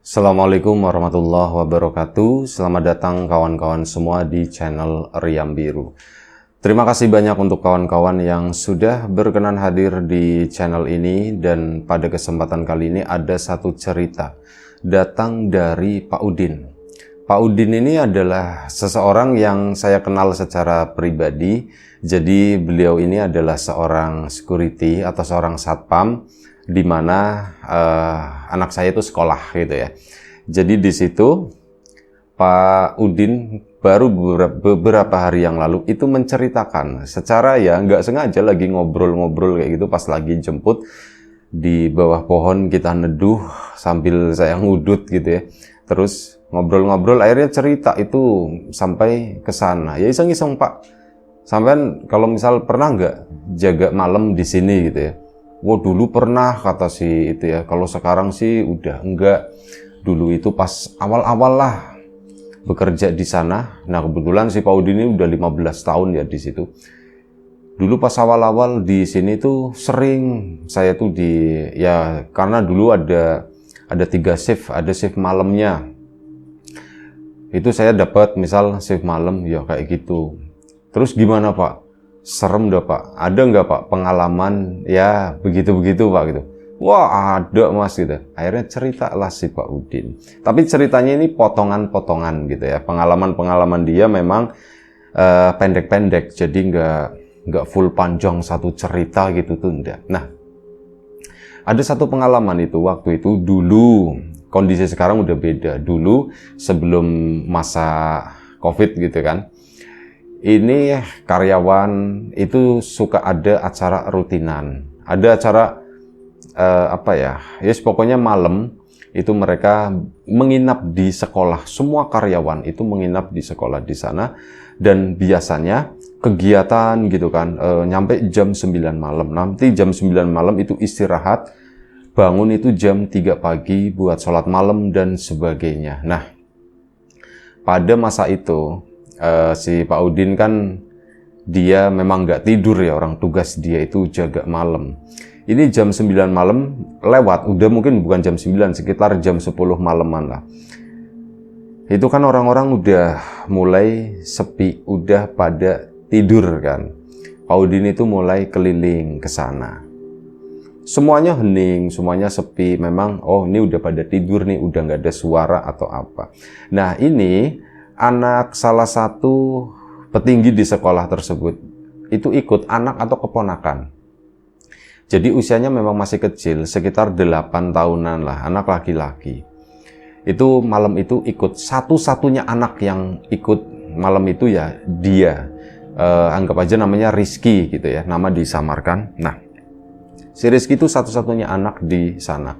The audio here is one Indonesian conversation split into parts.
Assalamualaikum warahmatullahi wabarakatuh. Selamat datang kawan-kawan semua di channel Riam Biru. Terima kasih banyak untuk kawan-kawan yang sudah berkenan hadir di channel ini. Dan pada kesempatan kali ini ada satu cerita datang dari Pak Udin. Pak Udin ini adalah seseorang yang saya kenal secara pribadi. Jadi beliau ini adalah seorang security atau seorang satpam di mana anak saya itu sekolah gitu ya. Jadi di situ Pak Udin baru beberapa hari yang lalu itu menceritakan secara ya nggak sengaja lagi ngobrol-ngobrol kayak gitu pas lagi jemput di bawah pohon kita neduh sambil saya ngudut gitu ya. Terus ngobrol-ngobrol akhirnya cerita itu sampai ke sana. Ya iseng-iseng Pak. Sampean kalau misal pernah nggak jaga malam di sini gitu ya. Wah dulu pernah kata si itu ya, kalau sekarang sih udah enggak. Dulu itu pas awal-awal lah bekerja di sana. Nah kebetulan si Pak Udin ini udah 15 tahun ya di situ. Dulu pas awal-awal di sini tuh sering saya tuh ya karena dulu ada 3 shift, ada shift malamnya. Itu saya dapat misal shift malam ya kayak gitu. Terus gimana Pak? Serem dah Pak, ada nggak Pak pengalaman ya begitu-begitu Pak gitu? Wah ada Mas gitu. Akhirnya ceritalah si Pak Udin. Tapi ceritanya ini potongan-potongan gitu ya. Pengalaman-pengalaman dia memang pendek-pendek, jadi nggak full panjang satu cerita gitu tuh enggak. Nah ada satu pengalaman itu waktu itu dulu, kondisi sekarang udah beda. Dulu sebelum masa COVID gitu kan. Ini karyawan itu suka ada acara rutinan. Ada acara apa ya? Yes, pokoknya malam itu mereka menginap di sekolah. Semua karyawan itu menginap di sekolah di sana dan biasanya kegiatan gitu kan nyampe jam 9 malam. Nanti jam 9 malam itu istirahat. Bangun itu jam 3 pagi buat sholat malam dan sebagainya. Nah, pada masa itu si Pak Udin kan dia memang nggak tidur ya, orang tugas dia itu jaga malam. Ini jam 9 malam lewat, udah mungkin bukan jam 9, sekitar jam 10 malaman lah. Itu kan orang-orang udah mulai sepi, udah pada tidur kan. Pak Udin itu mulai keliling ke sana. Semuanya hening, semuanya sepi, memang oh ini udah pada tidur nih, udah nggak ada suara atau apa. Nah ini anak salah satu petinggi di sekolah tersebut itu ikut, anak atau keponakan. Jadi usianya memang masih kecil, sekitar 8 tahunan lah, anak laki-laki. Itu malam itu ikut, satu-satunya anak yang ikut malam itu ya dia. Anggap aja namanya Rizky gitu ya, nama disamarkan. Nah, si Rizky itu satu-satunya anak di sana.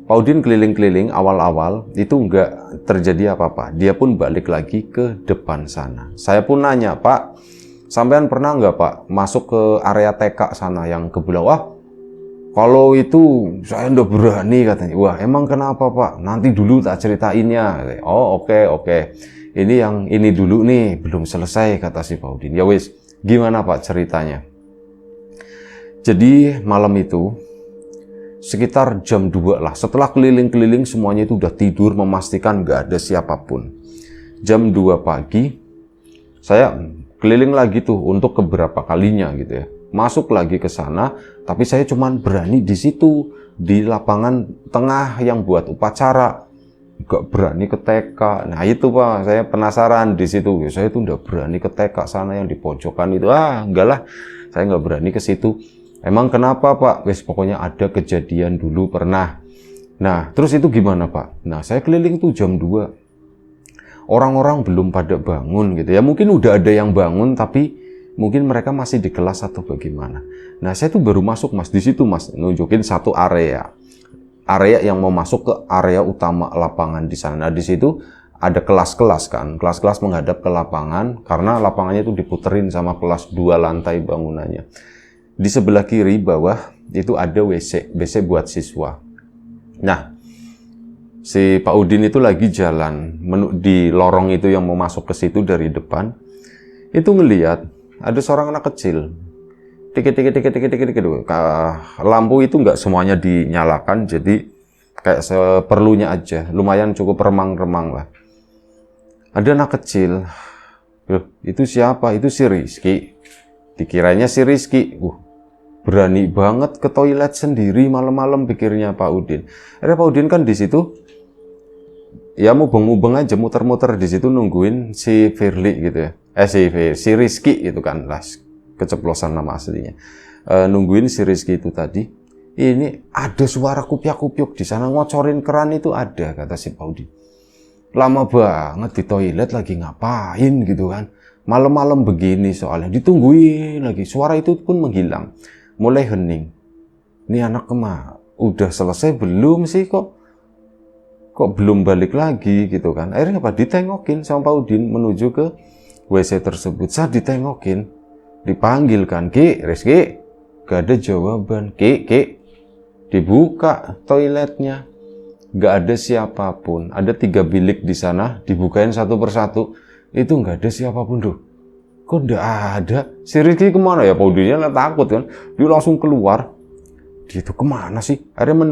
Pak Udin keliling-keliling awal-awal itu nggak terjadi apa-apa. Dia pun balik lagi ke depan sana. Saya pun nanya, Pak, sampean pernah nggak Pak masuk ke area TK sana yang ke belah? Wah, kalau itu saya nggak berani katanya. Wah, emang kenapa Pak? Nanti dulu tak ceritainnya. Oh oke. Ini yang ini dulu nih, belum selesai kata si Pak Udin. Ya wis, gimana Pak ceritanya? Jadi malam itu sekitar jam 2 lah, setelah keliling-keliling semuanya itu udah tidur, memastikan nggak ada siapapun. Jam 2 pagi, saya keliling lagi tuh untuk keberapa kalinya gitu ya. Masuk lagi ke sana, tapi saya cuman berani di situ, di lapangan tengah yang buat upacara. Nggak berani ke TK. Nah itu Pak, saya penasaran di situ. Saya tuh nggak berani ke TK sana yang di pojokan itu. Enggak lah, saya nggak berani ke situ. Emang kenapa Pak? Wes pokoknya ada kejadian dulu pernah. Nah terus itu gimana Pak? Nah saya keliling tuh jam 2. Orang-orang belum pada bangun gitu ya. Mungkin udah ada yang bangun tapi mungkin mereka masih di kelas atau bagaimana. Nah saya tuh baru masuk Mas. Di situ Mas nunjukin satu area. Area yang mau masuk ke area utama lapangan di sana. Nah di situ ada kelas-kelas kan. Kelas-kelas menghadap ke lapangan karena lapangannya itu diputerin sama kelas 2 lantai bangunannya. Di sebelah kiri bawah itu ada WC buat siswa. Nah, si Pak Udin itu lagi jalan di lorong itu yang mau masuk ke situ dari depan. Itu ngelihat ada seorang anak kecil. Dikit. Lampu itu nggak semuanya dinyalakan, jadi kayak seperlunya aja, lumayan cukup remang-remang lah. Ada anak kecil, loh, itu siapa? Itu si Rizky. Dikiranya si Rizky, berani banget ke toilet sendiri malam-malam, pikirnya Pak Udin. Akhirnya Pak Udin kan di situ, ya mubeng-mubeng aja, muter-muter di situ nungguin si Firly gitu ya. Si Rizky gitu kan, lah keceplosan nama aslinya. Nungguin si Rizky itu tadi. Ini ada suara kupyak-kupyuk di sana, ngocorin keran itu ada, kata si Pak Udin. Lama banget di toilet lagi ngapain gitu kan. Malam-malam begini soalnya, ditungguin lagi. Suara itu pun menghilang. Mulai hening. Ini anak udah selesai belum sih kok belum balik lagi gitu kan. Akhirnya apa? Ditengokin sama Pak Udin menuju ke WC tersebut. Saat ditengokin, dipanggil kan, Ki, Rizky, gak ada jawaban. Ki, dibuka toiletnya, gak ada siapapun. Ada 3 bilik di sana, dibukain satu persatu, itu gak ada siapapun tuh. Kok gak ada? Si Rizky kemana ya? Pak Udinnya takut kan, dia langsung keluar. Dia itu kemana sih? Akhirnya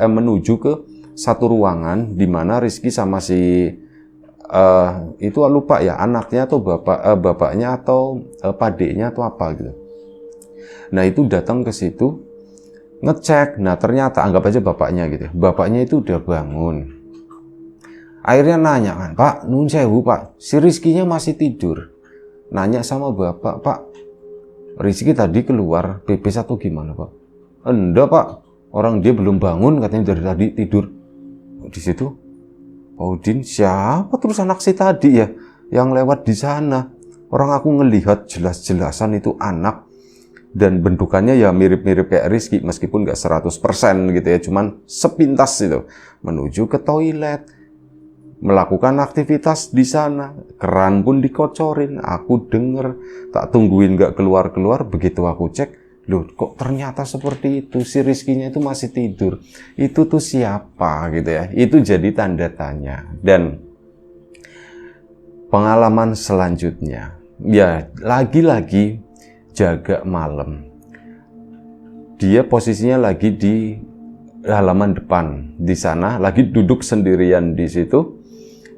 menuju ke satu ruangan di mana Rizky sama si itu lupa ya, anaknya atau bapaknya atau padeknya atau apa gitu. Nah itu datang ke situ ngecek. Nah ternyata anggap aja bapaknya gitu. Bapaknya itu udah bangun. Akhirnya nanya kan, Pak, nun sewu Pak, si Rizky-nya masih tidur. Nanya sama bapak, Pak, Rizky tadi keluar pipis atau gimana Pak? Enggak Pak, orang dia belum bangun katanya dari tadi tidur. Di situ Pak Udin, siapa terus anak si tadi ya yang lewat di sana? Orang aku ngelihat jelas-jelasan itu anak. Dan bentukannya ya mirip-mirip kayak Rizky, meskipun gak 100% gitu ya, cuman sepintas itu menuju ke toilet, melakukan aktivitas di sana, keran pun dikocorin. Aku denger, tak tungguin gak keluar-keluar, begitu aku cek, loh kok ternyata seperti itu, si Rizky-nya itu masih tidur. Itu tuh siapa gitu ya, itu jadi tanda tanya. Dan pengalaman selanjutnya, ya lagi-lagi jaga malam. Dia posisinya lagi di halaman depan di sana, lagi duduk sendirian di situ,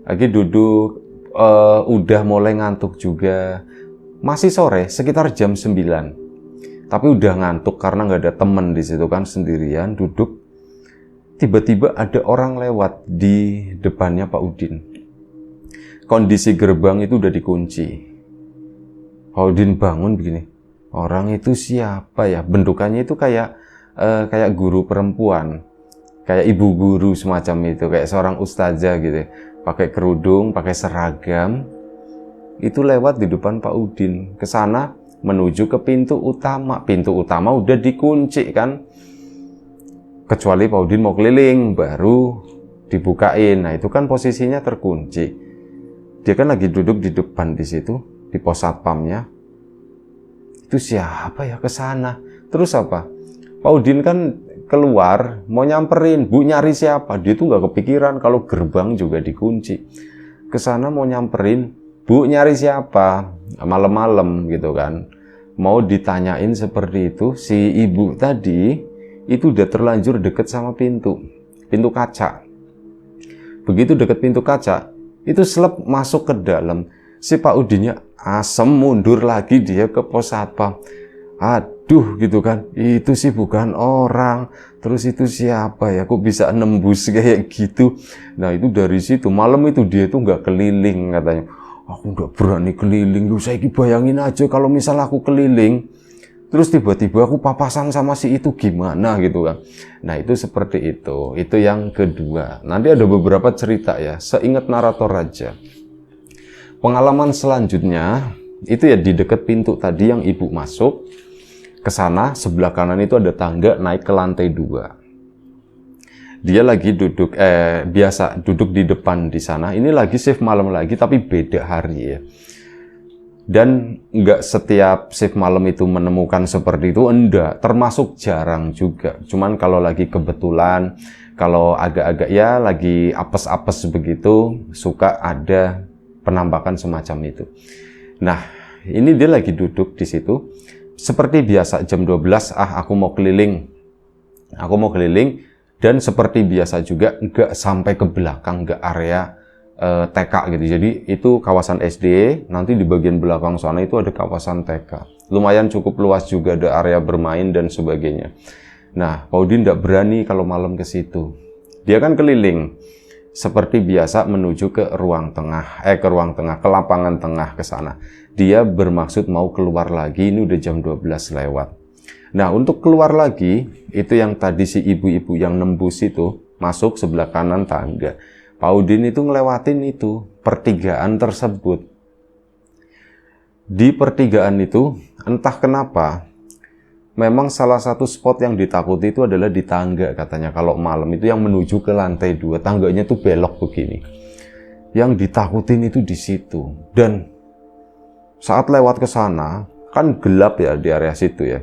lagi duduk, udah mulai ngantuk juga. Masih sore, sekitar jam 9, tapi udah ngantuk karena nggak ada temen di situ kan, sendirian duduk. Tiba-tiba ada orang lewat di depannya Pak Udin. Kondisi gerbang itu udah dikunci. Pak Udin bangun begini. Orang itu siapa ya? Bentukannya itu kayak guru perempuan, kayak ibu guru semacam itu, kayak seorang ustazah gitu, pakai kerudung, pakai seragam. Itu lewat di depan Pak Udin, ke sana menuju ke pintu utama. Pintu utama udah dikunci kan, kecuali Pak Udin mau keliling baru dibukain. Nah itu kan posisinya terkunci. Dia kan lagi duduk di depan di situ, di pos satpamnya. Itu siapa ya ke sana? Terus apa? Pak Udin kan keluar mau nyamperin, Bu nyari siapa? Dia tuh nggak kepikiran kalau gerbang juga dikunci. Ke sana mau nyamperin, Bu nyari siapa? Malam-malam gitu kan. Mau ditanyain seperti itu, si ibu tadi itu udah terlanjur deket sama pintu kaca. Begitu deket pintu kaca, itu selep masuk ke dalam. Si Pak Udinnya asem mundur lagi dia ke pos satpam. Aduh gitu kan, itu sih bukan orang. Terus itu siapa ya, kok bisa nembus kayak gitu. Nah itu dari situ, malam itu dia tuh nggak keliling katanya. Aku nggak berani keliling, lu saya bayangin aja kalau misal aku keliling, terus tiba-tiba aku papasan sama si itu gimana gitu kan. Nah itu seperti itu yang kedua. Nanti ada beberapa cerita ya, seingat narator aja. Pengalaman selanjutnya, itu ya di dekat pintu tadi yang ibu masuk, ke sana sebelah kanan itu ada tangga naik ke lantai 2. Dia lagi duduk, biasa duduk di depan di sana, ini lagi shift malam lagi, tapi beda hari ya. Dan nggak setiap shift malam itu menemukan seperti itu, enggak, termasuk jarang juga. Cuman kalau lagi kebetulan, kalau agak-agak ya lagi apes-apes begitu, suka ada penampakan semacam itu. Nah, ini dia lagi duduk di situ. Seperti biasa jam 12, aku mau keliling. Dan seperti biasa juga, nggak sampai ke belakang, nggak area TK gitu. Jadi itu kawasan SD, nanti di bagian belakang sana itu ada kawasan TK. Lumayan cukup luas juga, ada area bermain dan sebagainya. Nah, Pak Udin nggak berani kalau malam ke situ. Dia kan keliling seperti biasa menuju ke ruang tengah, ke lapangan tengah ke sana. Dia bermaksud mau keluar lagi, ini udah jam 12 lewat. Nah, untuk keluar lagi, itu yang tadi si ibu-ibu yang nembus itu, masuk sebelah kanan tangga. Pak Udin itu ngelewatin itu, pertigaan tersebut. Di pertigaan itu, entah kenapa, memang salah satu spot yang ditakuti itu adalah di tangga katanya. Kalau malam itu yang menuju ke lantai 2, tangganya tuh belok begini. Yang ditakutin itu di situ. Dan saat lewat ke sana, kan gelap ya di area situ ya.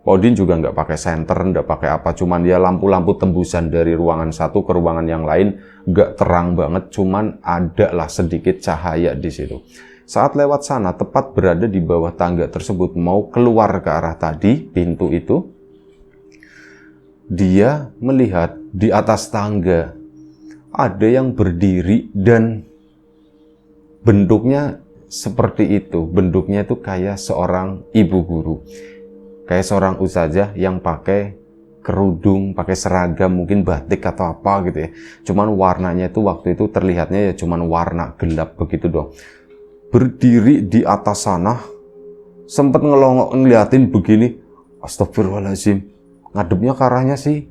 Pak Udin juga nggak pakai senter, nggak pakai apa, cuman dia lampu-lampu tembusan dari ruangan satu ke ruangan yang lain, nggak terang banget, cuman ada lah sedikit cahaya di situ. Saat lewat sana, tepat berada di bawah tangga tersebut, mau keluar ke arah tadi, pintu itu, dia melihat di atas tangga ada yang berdiri dan bentuknya seperti itu. Bentuknya itu kayak seorang ibu guru. Kayak seorang ustazah yang pakai kerudung, pakai seragam, mungkin batik atau apa gitu ya. Cuman warnanya itu waktu itu terlihatnya ya cuman warna gelap begitu dong. Berdiri di atas sana, sempat ngelongok ngeliatin begini. Astagfirullahaladzim, ngadepnya ke arahnya sih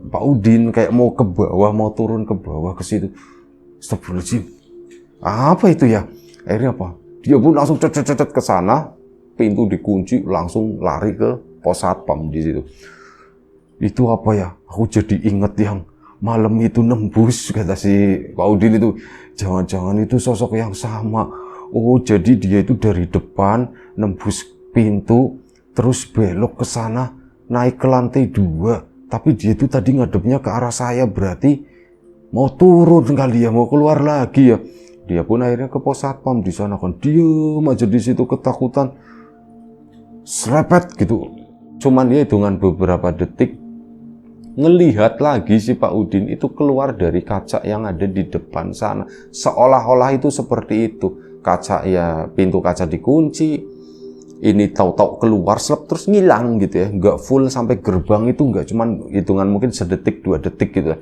Pak Udin, kayak mau ke bawah, mau turun ke bawah ke situ. Astagfirullahaladzim, apa itu ya? Akhirnya apa? Dia pun langsung cet ke sana. Pintu dikunci, langsung lari ke pos satpam di situ. Itu apa ya? Aku jadi inget yang malam itu nembus, kata si Pak Udin itu. Jangan-jangan itu sosok yang sama. Oh, jadi dia itu dari depan nembus pintu, terus belok ke sana, naik ke lantai 2. Tapi dia itu tadi ngadepnya ke arah saya, berarti mau turun kali ya, mau keluar lagi ya. Dia pun akhirnya ke pos satpam di sana kan, diem aja di situ ketakutan. Serepet gitu. Cuman ya hitungan beberapa detik ngelihat lagi si Pak Udin itu keluar dari kaca yang ada di depan sana. Seolah-olah itu seperti itu. Kaca ya, pintu kaca dikunci. Ini tahu-tahu keluar selep terus ngilang gitu ya. Nggak full sampai gerbang itu, nggak, cuman hitungan mungkin sedetik 2 detik gitu.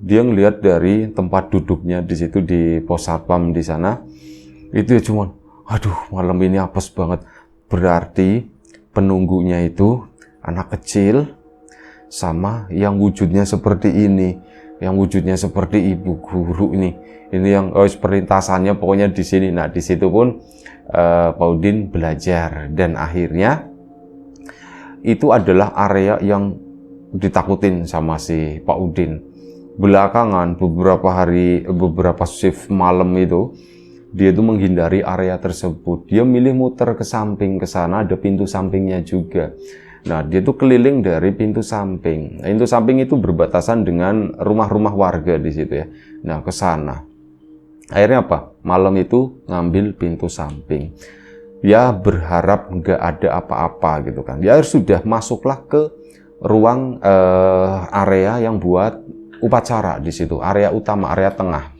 Dia ngelihat dari tempat duduknya di situ di pos satpam di sana. Itu ya cuman, aduh malam ini apes banget. Berarti penunggunya itu anak kecil sama yang wujudnya seperti ini, yang wujudnya seperti ibu guru ini yang perintasannya pokoknya di sini. Nah, di situ pun Pak Udin belajar dan akhirnya itu adalah area yang ditakutin sama si Pak Udin. Belakangan beberapa shift malam itu dia itu menghindari area tersebut. Dia milih muter ke samping, ke sana ada pintu sampingnya juga. Nah, dia tuh keliling dari pintu samping. Pintu samping itu berbatasan dengan rumah-rumah warga di situ ya. Nah, ke sana. Akhirnya apa? Malam itu ngambil pintu samping. Ya berharap nggak ada apa-apa gitu kan. Ya sudah masuklah ke ruang area yang buat upacara di situ, area utama, area tengah.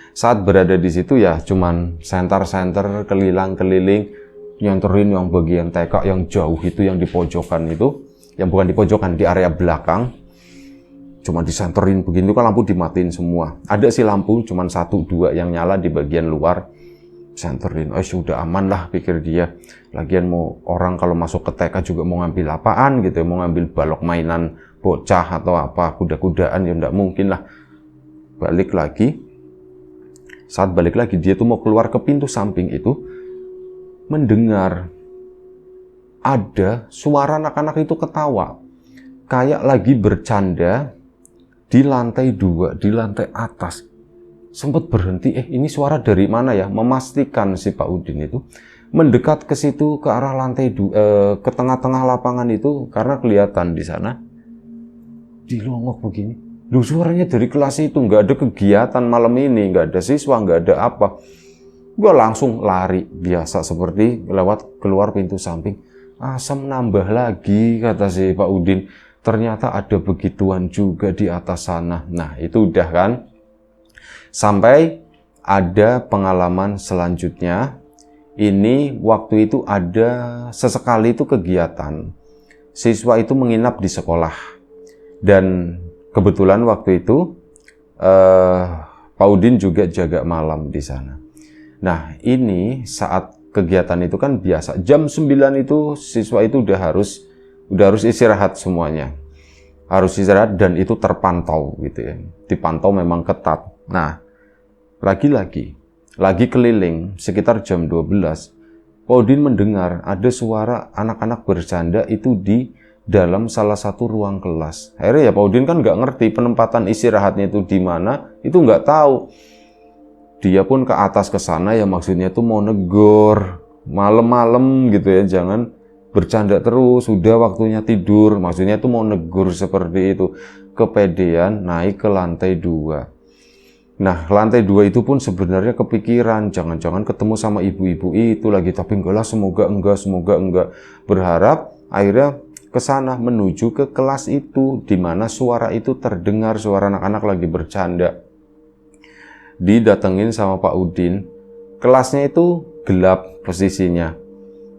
Saat berada di situ ya cuman senter-senter keliling-keliling, nyonterin yang bagian TK yang jauh itu, yang di pojokan itu, yang bukan di pojokan, di area belakang. Cuma disenterin begini kan, lampu dimatiin semua. Ada sih lampu cuman 1-2 yang nyala di bagian luar. Senterin, sudah aman lah pikir dia. Lagian mau orang kalau masuk ke TK juga mau ngambil apaan gitu, mau ngambil balok mainan bocah atau apa, kuda-kudaan ya enggak mungkin lah. Balik lagi. Saat balik lagi, dia tuh mau keluar ke pintu samping itu, mendengar ada suara anak-anak itu ketawa. Kayak lagi bercanda di lantai 2, di lantai atas. Sempat berhenti, ini suara dari mana ya? Memastikan si Pak Udin itu mendekat ke situ, ke arah lantai 2, ke tengah-tengah lapangan itu, karena kelihatan di sana dilongok begini. Loh, suaranya dari kelas itu, nggak ada kegiatan malam ini, nggak ada siswa, nggak ada apa. Gue langsung lari, biasa seperti lewat keluar pintu samping. Asam nambah lagi, kata si Pak Udin. ternyata ada begituan juga di atas sana. Nah, itu udah kan. Sampai ada pengalaman selanjutnya. Ini waktu itu ada sesekali itu kegiatan. Siswa itu menginap di sekolah. Dan kebetulan waktu itu Pak Udin juga jaga malam di sana. Nah, ini saat kegiatan itu kan biasa. Jam 9 itu siswa itu udah harus istirahat semuanya. Harus istirahat dan itu terpantau gitu ya. Dipantau memang ketat. Nah, lagi keliling sekitar jam 12, Pak Udin mendengar ada suara anak-anak bercanda itu di dalam salah satu ruang kelas. Akhirnya ya Pak Udin kan nggak ngerti penempatan istirahatnya itu di mana, itu nggak tahu. Dia pun ke atas ke sana ya maksudnya itu mau negor, malam-malam gitu ya, jangan bercanda terus, sudah waktunya tidur. Maksudnya itu mau negur seperti itu. Kepedean naik ke lantai 2. Nah, lantai 2 itu pun sebenarnya kepikiran, jangan-jangan ketemu sama ibu-ibu itu lagi, tapi enggak lah, semoga enggak. Berharap akhirnya ke sana menuju ke kelas itu, di mana suara itu terdengar, suara anak-anak lagi bercanda. Didatengin sama Pak Udin, kelasnya itu gelap posisinya.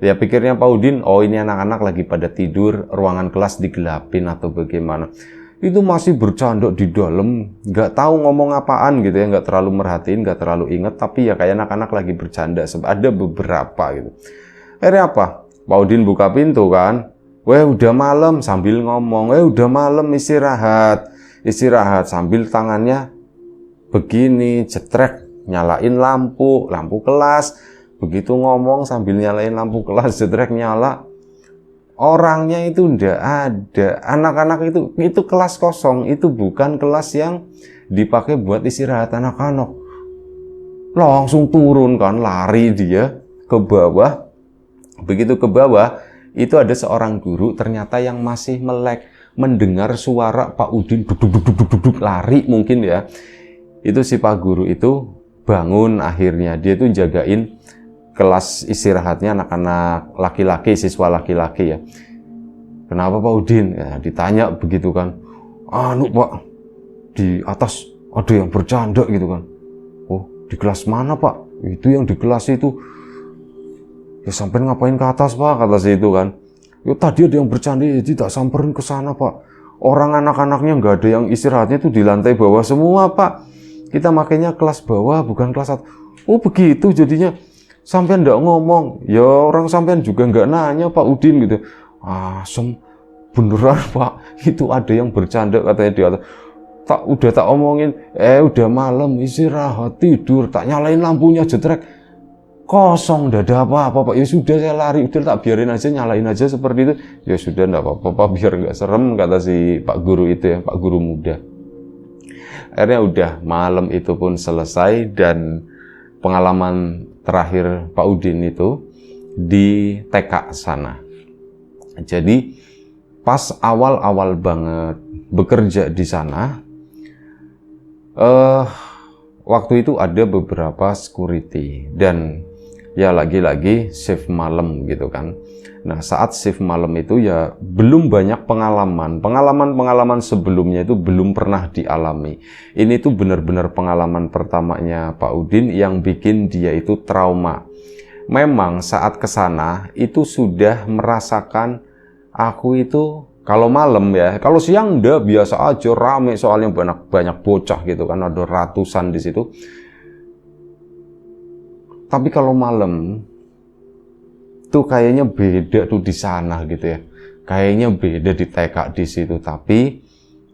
Ya pikirnya Pak Udin, oh ini anak-anak lagi pada tidur, ruangan kelas digelapin atau bagaimana. Itu masih bercanda di dalam, nggak tahu ngomong apaan gitu ya, nggak terlalu merhatiin, nggak terlalu inget, tapi ya kayak anak-anak lagi bercanda, ada beberapa gitu. Akhirnya apa? Pak Udin buka pintu kan, weh udah malam, sambil ngomong, udah malam, istirahat sambil tangannya begini, cetrek, nyalain lampu kelas, begitu ngomong sambil nyalain lampu kelas, cetrek nyala. Orangnya itu ndak ada, anak-anak itu kelas kosong, itu bukan kelas yang dipakai buat istirahat anak-anak. Langsung turun kan, lari dia ke bawah. Begitu ke bawah, itu ada seorang guru ternyata yang masih melek, mendengar suara Pak Udin duduk lari mungkin ya. Itu si Pak Guru itu bangun akhirnya, dia tuh jagain kelas istirahatnya anak-anak laki-laki, siswa laki-laki ya. Kenapa Pak Udin? Ya, ditanya begitu kan. Pak, di atas ada yang bercanda gitu kan. Oh, di kelas mana Pak? Itu yang di kelas itu. Ya sampai ngapain ke atas Pak? Kata si itu kan. Ya tadi ada yang bercanda, jadi tak samperin ke sana Pak. Orang anak-anaknya nggak ada yang istirahatnya itu di lantai bawah semua Pak. Kita makanya kelas bawah bukan kelas 1. Oh begitu jadinya. Sampean nggak ngomong, ya orang sampean juga nggak nanya Pak Udin gitu. Beneran Pak, itu ada yang bercanda katanya di atas. Udah tak omongin, udah malam istirahat tidur, tak nyalain lampunya jetrek, kosong, nggak ada apa-apa Pak. Ya sudah saya lari, udah tak biarin aja, nyalain aja seperti itu. Ya sudah nggak apa-apa Pak, biar nggak serem kata si Pak Guru itu ya, Pak Guru muda. Akhirnya udah malam itu pun selesai dan pengalaman terakhir Pak Udin itu di TK sana. Jadi pas awal-awal banget bekerja di sana, waktu itu ada beberapa security dan ya lagi-lagi shift malam gitu kan. Nah saat shift malam itu ya belum banyak pengalaman sebelumnya itu belum pernah dialami. Ini tuh benar-benar pengalaman pertamanya Pak Udin yang bikin dia itu trauma. Memang saat kesana itu sudah merasakan aku itu kalau malam ya, kalau siang udah biasa aja, rame soalnya banyak bocah gitu kan, ada ratusan di situ. Tapi kalau malam tuh kayaknya beda tuh di sana gitu ya. Kayaknya beda di TK di situ, tapi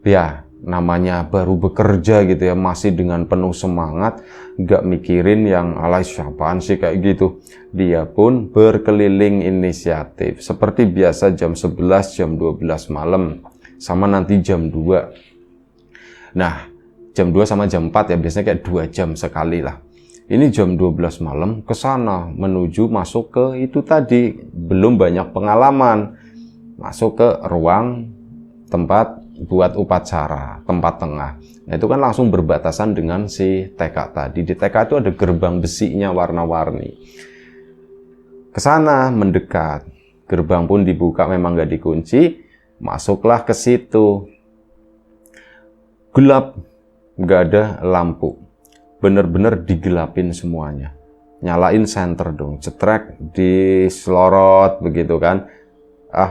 ya namanya baru bekerja gitu ya, masih dengan penuh semangat, nggak mikirin yang alay siapaan sih kayak gitu. Dia pun berkeliling inisiatif seperti biasa jam 11, jam 12 malam sama nanti jam 2. Nah, jam 2 sama jam 4 ya biasanya kayak 2 jam sekali lah. Ini jam 12 malam ke sana menuju masuk ke itu tadi, belum banyak pengalaman. Masuk ke ruang tempat buat upacara, tempat tengah. Nah, itu kan langsung berbatasan dengan si TK tadi. Di TK itu ada gerbang besinya warna-warni. Ke sana mendekat. Gerbang pun dibuka, memang nggak dikunci. Masuklah ke situ. Gelap, nggak ada lampu. Bener-bener digelapin semuanya. Nyalain senter dong, cetrek, diselorot begitu kan.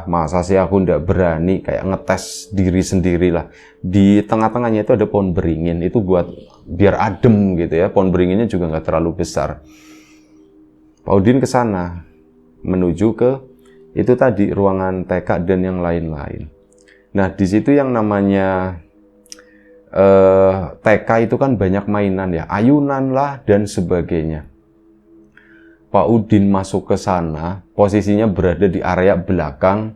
Masa sih aku nggak berani, kayak ngetes diri sendiri lah. Di tengah-tengahnya itu ada pohon beringin, itu buat biar adem gitu ya. Pohon beringinnya juga nggak terlalu besar. Pak Udin ke sana, menuju ke itu tadi ruangan TK dan yang lain-lain. Nah, di situ yang namanya TK itu kan banyak mainan ya, ayunan lah dan sebagainya. Pak Udin masuk ke sana, posisinya berada di area belakang.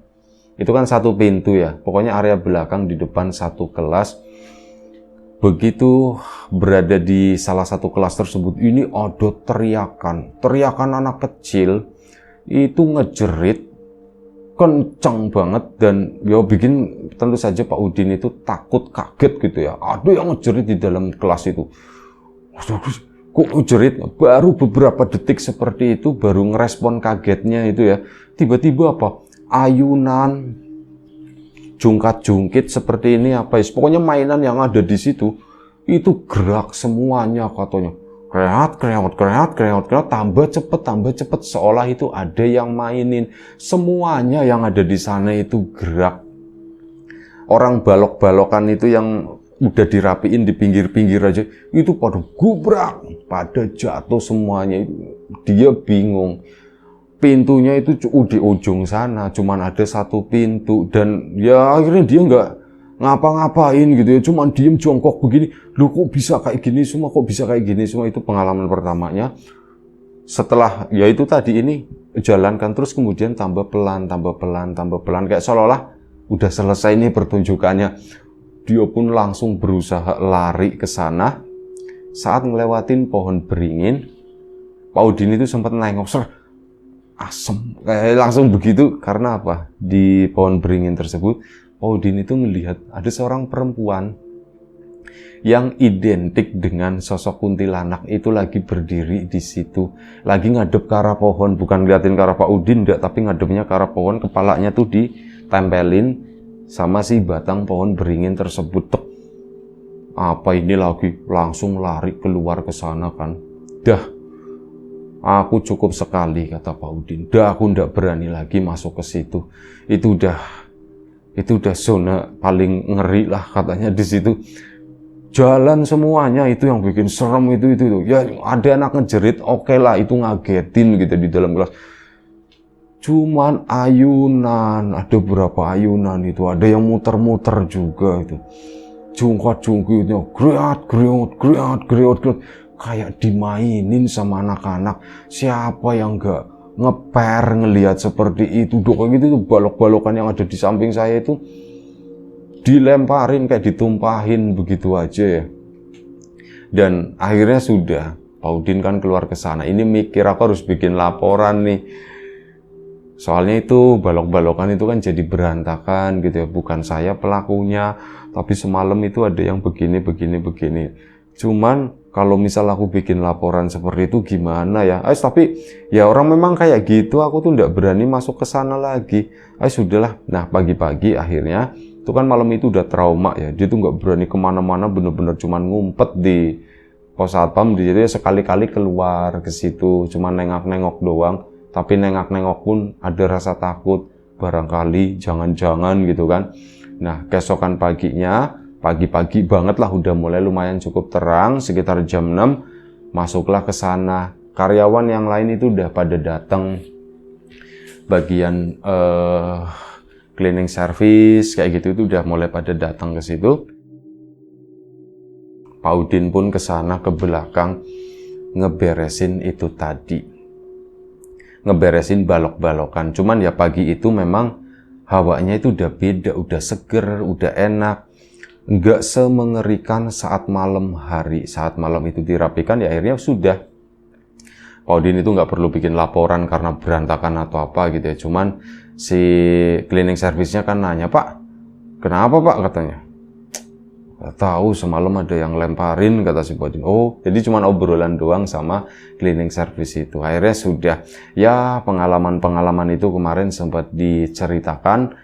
Itu kan satu pintu ya, pokoknya area belakang di depan satu kelas. Begitu berada di salah satu kelas tersebut, ini ada teriakan anak kecil, itu ngejerit, kencang banget, dan ya bikin tentu saja Pak Udin itu takut, kaget gitu ya. Ada yang ngejerit di dalam kelas itu. Kok ngejerit? Baru beberapa detik seperti itu, baru ngerespon kagetnya itu ya. Tiba-tiba apa? Ayunan, jungkat-jungkit seperti ini apa ya? Pokoknya mainan yang ada di situ itu gerak semuanya katanya. Kreat, tambah cepet, seolah itu ada yang mainin. Semuanya yang ada di sana itu gerak. Orang balok-balokan itu yang udah dirapiin di pinggir-pinggir aja, itu pada gubrak, pada jatuh semuanya. Dia bingung. Pintunya itu di ujung sana, cuman ada satu pintu, dan ya akhirnya dia nggak ngapa-ngapain gitu ya, cuman diem jongkok begini. Loh, kok bisa kayak gini semua, itu pengalaman pertamanya. Setelah ya itu tadi ini jalankan terus, kemudian tambah pelan, kayak seolah-olah udah selesai nih pertunjukannya. Dia pun langsung berusaha lari ke sana. Saat ngelewatin pohon beringin, Pak Udin itu sempat nengok, asem, kayak langsung begitu. Karena apa? Di pohon beringin tersebut, Pak Udin itu melihat ada seorang perempuan yang identik dengan sosok kuntilanak itu lagi berdiri di situ, lagi ngadep ke arah pohon, bukan ngeliatin ke arah Pak Udin, enggak, tapi ngadepnya ke arah pohon, kepalanya tuh ditempelin sama si batang pohon beringin tersebut. Apa ini lagi? Langsung lari keluar ke sana kan. Dah, aku cukup sekali, kata Pak Udin. Dah, aku ndak berani lagi masuk ke situ. Itu udah zona paling ngeri lah katanya di situ. Jalan semuanya, itu yang bikin serem itu. Ya ada anak ngejerit, oke lah, itu ngagetin gitu di dalam kelas. Cuman ayunan, ada berapa ayunan itu, ada yang muter-muter juga itu. Jungkat-jungkitnya, great, kayak dimainin sama anak-anak. Siapa yang nggak ngeper ngelihat seperti itu? Kayak gitu tuh, balok-balokan yang ada di samping saya itu dilemparin, kayak ditumpahin begitu aja ya. Dan akhirnya sudah, Pak Udin kan keluar ke sana. Ini mikir aku harus bikin laporan nih. Soalnya itu balok-balokan itu kan jadi berantakan gitu ya. Bukan saya pelakunya, tapi semalam itu ada yang begini. Cuman kalau misal aku bikin laporan seperti itu gimana ya? Tapi ya orang memang kayak gitu, aku tuh nggak berani masuk ke sana lagi. Sudahlah. Nah, pagi-pagi akhirnya, itu kan malam itu udah trauma ya. Dia tuh nggak berani kemana-mana, bener-bener cuman ngumpet di pos satpam. Jadi sekali-kali keluar ke situ, cuman nengok-nengok doang. Tapi nengok-nengok pun ada rasa takut, barangkali jangan-jangan gitu kan. Nah, keesokan paginya, pagi-pagi banget lah, udah mulai lumayan cukup terang, sekitar jam 6, masuklah ke sana. Karyawan yang lain itu udah pada datang, bagian cleaning service kayak gitu itu udah mulai pada datang ke situ. Pak Udin pun ke sana, ke belakang, ngeberesin itu tadi. Ngeberesin balok-balokan. Cuman ya pagi itu memang hawanya itu udah beda, udah seger, udah enak. Nggak semengerikan saat malam hari. Saat malam itu dirapikan, ya akhirnya sudah. Pak Udin itu nggak perlu bikin laporan karena berantakan atau apa gitu ya. Cuman si cleaning service-nya kan nanya, "Pak, kenapa Pak?" katanya. "Nggak tahu, semalam ada yang lemparin," kata si Pak Udin. Oh, jadi cuma obrolan doang sama cleaning service itu. Akhirnya sudah. Ya, pengalaman-pengalaman itu kemarin sempat diceritakan.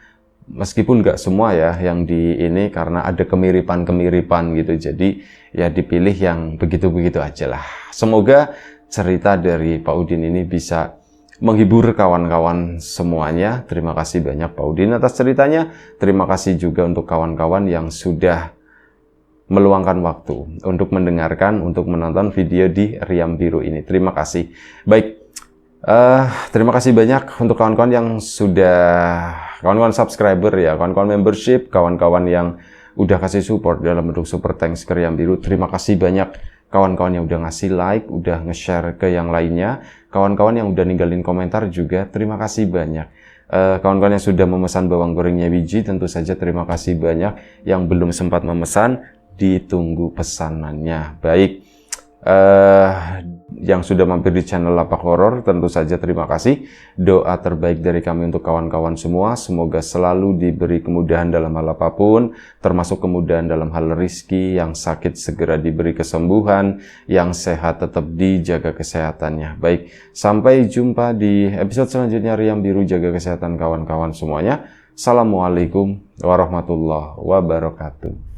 meskipun nggak semua ya yang di ini, karena ada kemiripan-kemiripan gitu, jadi ya dipilih yang begitu-begitu aja lah. Semoga cerita dari Pak Udin ini bisa menghibur kawan-kawan semuanya. Terima kasih banyak Pak Udin atas ceritanya. Terima kasih juga untuk kawan-kawan yang sudah meluangkan waktu untuk mendengarkan, untuk menonton video di Riam Biru ini. Terima kasih. Baik, terima kasih banyak untuk kawan-kawan yang sudah, kawan-kawan subscriber ya, kawan-kawan membership, kawan-kawan yang udah kasih support dalam bentuk super thanks ke Riam Biru. Terima kasih banyak kawan-kawan yang udah ngasih like, udah nge-share ke yang lainnya, kawan-kawan yang udah ninggalin komentar juga, terima kasih banyak. Kawan-kawan yang sudah memesan bawang gorengnya biji, tentu saja terima kasih banyak. Yang belum sempat memesan, ditunggu pesanannya. Baik, yang sudah mampir di channel Lapak Horor, tentu saja terima kasih. Doa terbaik dari kami untuk kawan-kawan semua, semoga selalu diberi kemudahan dalam hal apapun, termasuk kemudahan dalam hal rizki, yang sakit segera diberi kesembuhan, yang sehat tetap dijaga kesehatannya. Baik, sampai jumpa di episode selanjutnya Riam Biru. Jaga kesehatan kawan-kawan semuanya. Assalamualaikum warahmatullahi wabarakatuh.